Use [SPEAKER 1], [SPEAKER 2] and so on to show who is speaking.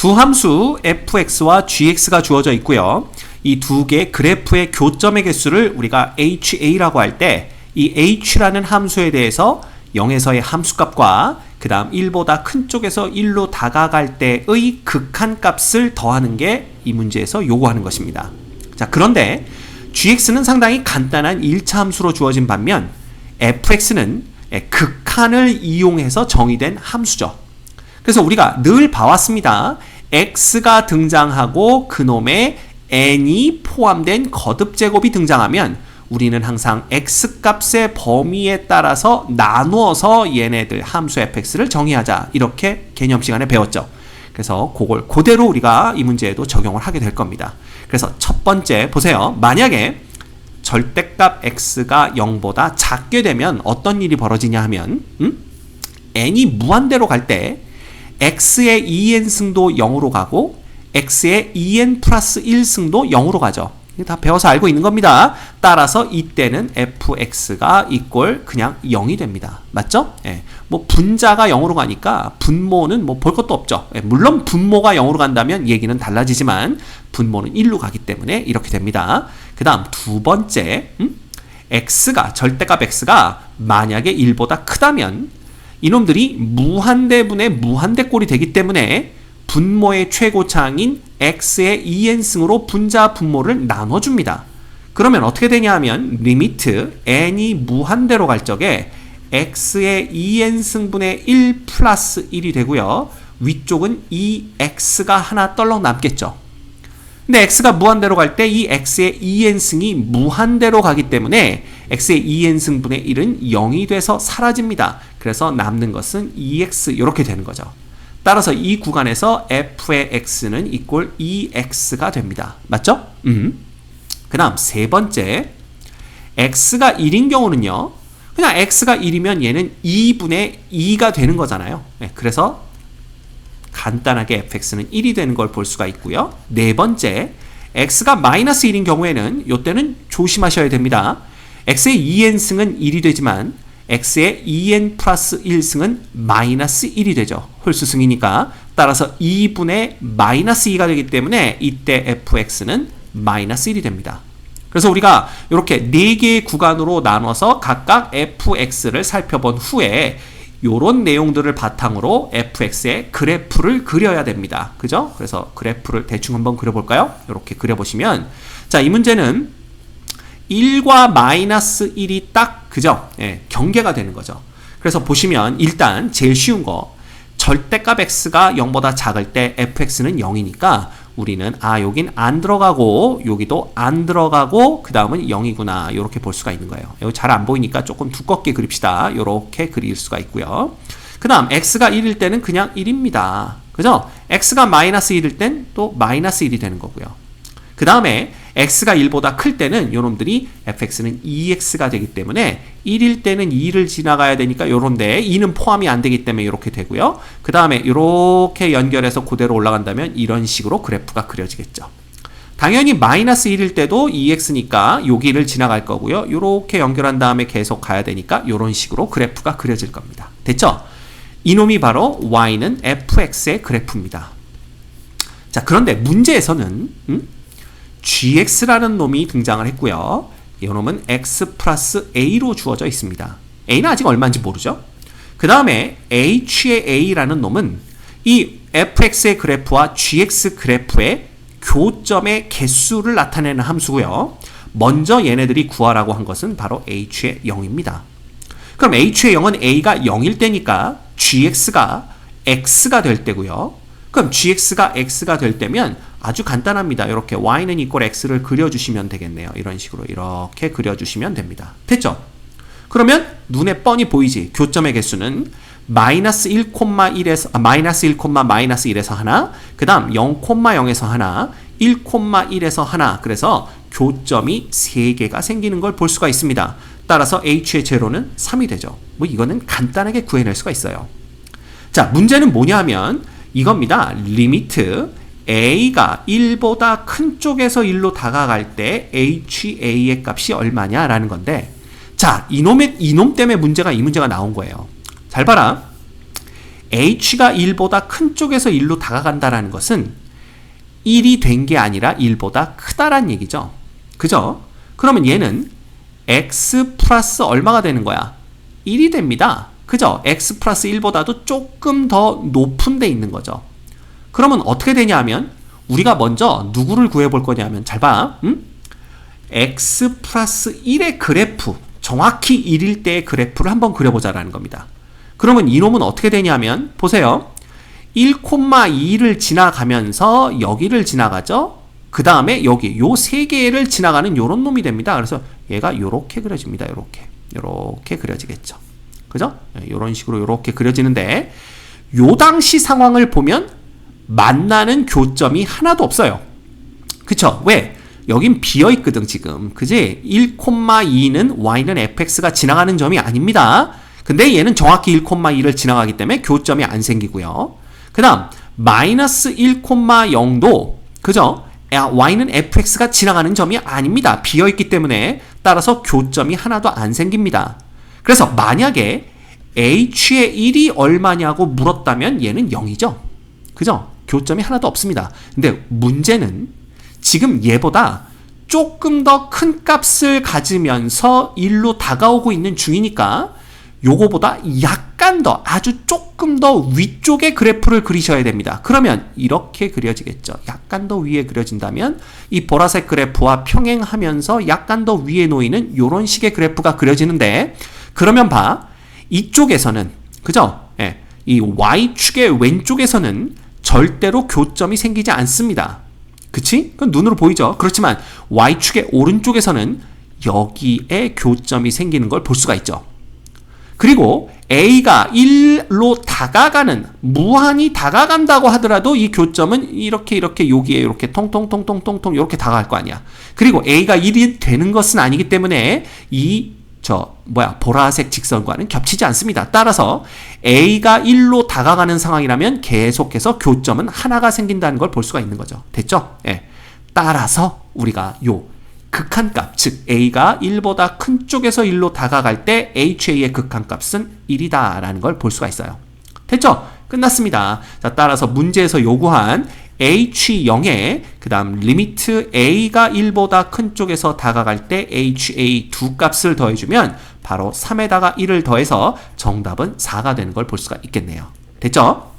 [SPEAKER 1] 두 함수 fx와 gx가 주어져 있고요. 이 두 개의 그래프의 교점의 개수를 우리가 ha라고 할 때 이 h라는 함수에 대해서 0에서의 함수값과 그 다음 1보다 큰 쪽에서 1로 다가갈 때의 극한값을 더하는 게 이 문제에서 요구하는 것입니다. 자, 그런데 gx는 상당히 간단한 1차 함수로 주어진 반면 fx는 극한을 이용해서 정의된 함수죠. 그래서 우리가 늘 봐왔습니다. x가 등장하고 그놈의 n이 포함된 거듭제곱이 등장하면 우리는 항상 x값의 범위에 따라서 나누어서 얘네들 함수 fx를 정의하자, 이렇게 개념 시간에 배웠죠. 그래서 그걸 그대로 우리가 이 문제에도 적용을 하게 될 겁니다. 그래서 첫 번째 보세요. 만약에 절대값 x가 0보다 작게 되면 어떤 일이 벌어지냐 하면 n이 무한대로 갈 때 x의 2n승도 0으로 가고 x의 2n 플러스 1승도 0으로 가죠. 다 배워서 알고 있는 겁니다. 따라서 이때는 fx가 이꼴 그냥 0이 됩니다. 맞죠? 예. 뭐 분자가 0으로 가니까 분모는 뭐 볼 것도 없죠. 예. 물론 분모가 0으로 간다면 얘기는 달라지지만 분모는 1로 가기 때문에 이렇게 됩니다. 그 다음 두 번째, x가 절대값 x가 만약에 1보다 크다면 이놈들이 무한대분의 무한대꼴이 되기 때문에 분모의 최고차항인 x의 2n승으로 분자 분모를 나눠줍니다. 그러면 어떻게 되냐 하면 리미트 n이 무한대로 갈 적에 x의 2n승분의 1 플러스 1이 되고요. 위쪽은 이 x가 하나 떨렁 남겠죠. 근데 x가 무한대로 갈 때 이 x의 2n승이 무한대로 가기 때문에 x의 2n승분의 1은 0이 돼서 사라집니다. 그래서 남는 것은 2x 이렇게 되는 거죠. 따라서 이 구간에서 f의 x는 이꼴 2x가 됩니다. 맞죠? 그 다음 세 번째, x가 1인 경우는요, 그냥 x가 1이면 얘는 2분의 2가 되는 거잖아요. 네, 그래서 간단하게 fx는 1이 되는 걸 볼 수가 있고요. 네 번째, x가 마이너스 1인 경우에는 이때는 조심하셔야 됩니다. x의 2n승은 1이 되지만 x의 2n 플러스 1승은 마이너스 1이 되죠. 홀수승이니까. 따라서 2분의 마이너스 2가 되기 때문에 이때 fx는 마이너스 1이 됩니다. 그래서 우리가 이렇게 4개의 구간으로 나눠서 각각 fx를 살펴본 후에 이런 내용들을 바탕으로 fx의 그래프를 그려야 됩니다. 그죠? 그래서 그래프를 대충 한번 그려볼까요? 이렇게 그려보시면, 자, 이 문제는 1과 마이너스 1이 딱, 그죠? 예, 경계가 되는 거죠. 그래서 보시면 일단 제일 쉬운 거, 절대값 x가 0보다 작을 때 fx는 0이니까 우리는 여긴 안 들어가고 여기도 안 들어가고 그 다음은 0이구나, 이렇게 볼 수가 있는 거예요. 여기 잘 안 보이니까 조금 두껍게 그립시다. 이렇게 그릴 수가 있고요. 그 다음 x가 1일 때는 그냥 1입니다. 그죠? x가 마이너스 1일 땐 또 마이너스 1이 되는 거고요. 그 다음에 x가 1보다 클 때는 요놈들이 fx는 2x가 되기 때문에 1일 때는 2를 지나가야 되니까 요런데 2는 포함이 안 되기 때문에 이렇게 되고요. 그 다음에 이렇게 연결해서 그대로 올라간다면 이런 식으로 그래프가 그려지겠죠. 당연히 마이너스 1일 때도 2x니까 여기를 지나갈 거고요. 이렇게 연결한 다음에 계속 가야 되니까 이런 식으로 그래프가 그려질 겁니다. 됐죠? 이놈이 바로 y는 fx의 그래프입니다. 자, 그런데 문제에서는 gx라는 놈이 등장을 했고요. 이 놈은 x 플러스 a로 주어져 있습니다. a는 아직 얼마인지 모르죠. 그 다음에 h의 a라는 놈은 이 fx의 그래프와 gx 그래프의 교점의 개수를 나타내는 함수고요. 먼저 얘네들이 구하라고 한 것은 바로 h의 0입니다. 그럼 h의 0은 a가 0일 때니까 gx가 x가 될 때고요. 그럼 gx가 x가 될 때면 아주 간단합니다. 이렇게 y는 이꼴 x를 그려주시면 되겠네요. 이런 식으로 이렇게 그려주시면 됩니다. 됐죠? 그러면 눈에 뻔히 보이지. 교점의 개수는 마이너스 1,1에서 마이너스 1, 마이너스 1에서 하나, 그 다음 0,0에서 하나, 1,1에서 하나. 그래서 교점이 3개가 생기는 걸 볼 수가 있습니다. 따라서 h의 제로는 3이 되죠. 뭐 이거는 간단하게 구해낼 수가 있어요. 자, 문제는 뭐냐 하면 이겁니다. 리미트 a가 1보다 큰 쪽에서 1로 다가갈 때 ha의 값이 얼마냐라는 건데, 자, 이놈 때문에 이 문제가 나온 거예요. 잘 봐라. h가 1보다 큰 쪽에서 1로 다가간다라는 것은 1이 된 게 아니라 1보다 크다란 얘기죠. 그죠? 그러면 얘는 x 플러스 얼마가 되는 거야? 1이 됩니다. 그죠? x 플러스 1보다도 조금 더 높은 데 있는 거죠. 그러면 어떻게 되냐 하면 우리가 먼저 누구를 구해볼 거냐면 잘 봐. x 플러스 1의 그래프, 정확히 1일 때의 그래프를 한번 그려보자라는 겁니다. 그러면 이놈은 어떻게 되냐면 보세요. 1,2를 지나가면서 여기를 지나가죠. 그 다음에 여기 요 세 개를 지나가는 요런 놈이 됩니다. 그래서 얘가 요렇게 그려집니다. 요렇게 그려지겠죠. 그죠? 요런 식으로 요렇게 그려지는데 요 당시 상황을 보면 만나는 교점이 하나도 없어요. 그쵸? 왜? 여긴 비어있거든 지금. 그지? 1,2는 y는 fx가 지나가는 점이 아닙니다. 근데 얘는 정확히 1,2를 지나가기 때문에 교점이 안 생기고요. 그 다음 마이너스 1,0도 그죠? y는 fx가 지나가는 점이 아닙니다. 비어있기 때문에 따라서 교점이 하나도 안 생깁니다. 그래서 만약에 h의 1이 얼마냐고 물었다면 얘는 0이죠. 그죠? 교점이 하나도 없습니다. 근데 문제는 지금 얘보다 조금 더 큰 값을 가지면서 1로 다가오고 있는 중이니까 요거보다 약간 더 아주 조금 더 위쪽의 그래프를 그리셔야 됩니다. 그러면 이렇게 그려지겠죠. 약간 더 위에 그려진다면 이 보라색 그래프와 평행하면서 약간 더 위에 놓이는 이런 식의 그래프가 그려지는데 그러면 봐. 이쪽에서는 그죠? 예, 이 Y축의 왼쪽에서는 절대로 교점이 생기지 않습니다. 그치? 그건 눈으로 보이죠? 그렇지만 Y축의 오른쪽에서는 여기에 교점이 생기는 걸 볼 수가 있죠. 그리고 A가 1로 다가가는, 무한히 다가간다고 하더라도 이 교점은 이렇게 여기에 이렇게 통통통통통통 이렇게 다가갈 거 아니야. 그리고 A가 1이 되는 것은 아니기 때문에 보라색 직선과는 겹치지 않습니다. 따라서 A가 1로 다가가는 상황이라면 계속해서 교점은 하나가 생긴다는 걸 볼 수가 있는 거죠. 됐죠? 예. 따라서 우리가 요 극한값, 즉 A가 1보다 큰 쪽에서 1로 다가갈 때 HA의 극한값은 1이다 라는 걸 볼 수가 있어요. 됐죠? 끝났습니다. 자, 따라서 문제에서 요구한 H0에 그 다음 리미트 A가 1보다 큰 쪽에서 다가갈 때 HA 두 값을 더해주면 바로 3에다가 1을 더해서 정답은 4가 되는 걸 볼 수가 있겠네요. 됐죠?